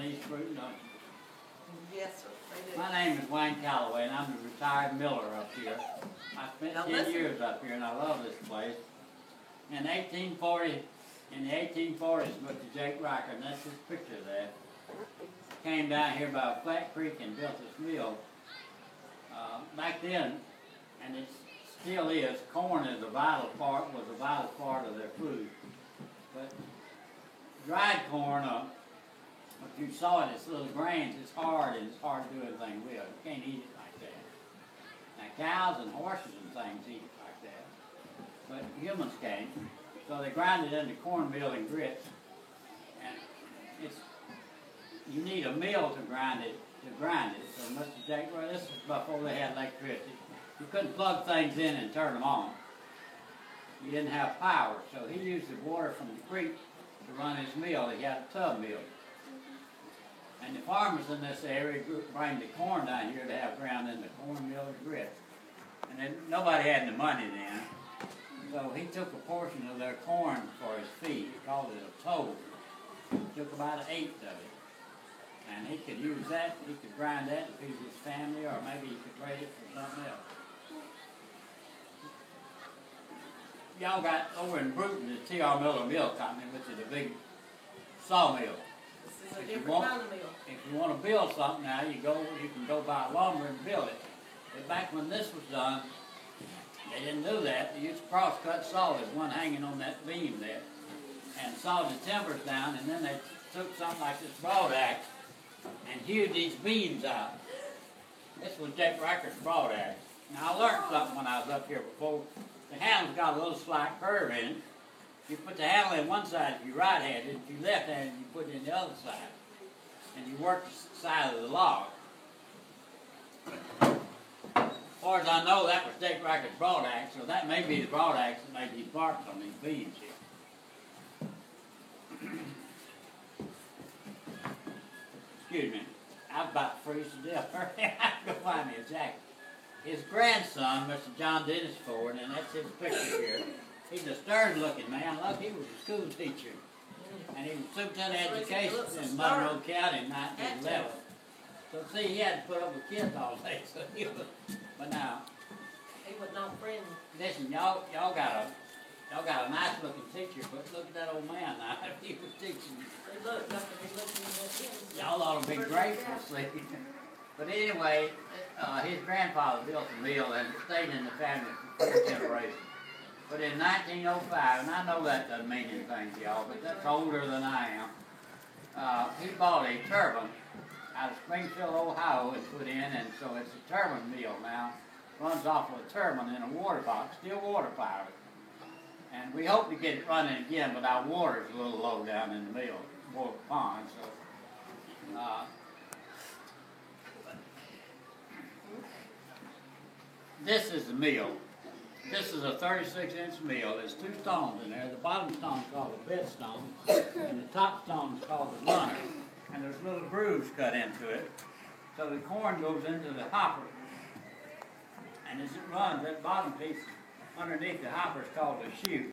these fruit, don't you? Yes, sir, they do. My name is Wayne Calloway, and I'm the retired miller up here. I spent 10 years up here, and I love this place. In the 1840s, Mr. Jake Riker, and that's his picture there, came down here by Flat Creek and built this mill. Back then, and it still is, corn is was a vital part of their food. But dried corn, if you saw it, it's little grains, it's hard and it's hard to do anything with. You can't eat it like that. Now cows and horses and things eat it like that, but humans can't. So they grind it into cornmeal and grits, and you need a mill to grind it. So Mr. Jake, well, this is before they had electricity. You couldn't plug things in and turn them on. You didn't have power, so he used the water from the creek to run his mill. He had a tub mill. And the farmers in this area bring the corn down here to have ground in the cornmeal and grits. And then nobody had the money then. So he took a portion of their corn for his feed. He called it a toll. He took about an eighth of it. And he could use that, he could grind that to feed his family, or maybe he could trade it for something else. Y'all got over in Bruton the T.R. Miller Mill Company, which is a big sawmill. This is a different kind of mill. If you want to build something now, you can go buy lumber and build it. But back when this was done, they didn't do that. They used to cross-cut saw. There's one hanging on that beam there, and sawed the timbers down, and then they took something like this broad axe and hewed these beams out. This was Jake Riker's broad axe. Now I learned something when I was up here before. The handle's got a little slight curve in it. You put the handle in one side if you're right-handed, if you're left-handed you put it in the other side. And you work the side of the log. As far as I know, that was Jake Riker's broad axe, so that may be the broad axe that made these marks on these beams here. Excuse me, I'm about to freeze to death. I have to go find me a jacket. His grandson, Mr. John Dennis Ford, and that's his picture here. He's a stern-looking man. Look, he was a school teacher. And he was superintendent of education in Monroe County in 1911. So see, he had to put up with kids all day. So he was, but now, He was not friendly. listen, y'all got a nice looking teacher, but look at that old man now. He was teaching. They look nothing. They look in their kids. Y'all ought to be grateful, see. But anyway, his grandfather built a mill and it stayed in the family for 4 generations. But in 1905, and I know that doesn't mean anything to y'all, but that's older than I am, he bought a turbine out of Springfield, Ohio, and put in, and so it's a turbine mill now. Runs off of a turbine in a water box, still water powered. And we hope to get it running again, but our water's a little low down in the mill, water pond, so. This is the mill. This is a 36-inch mill. There's 2 stones in there. The bottom stone is called the bed stone, and the top stone is called the runner. And there's little grooves cut into it, so the corn goes into the hopper. And as it runs, that bottom piece underneath the hopper is called the chute.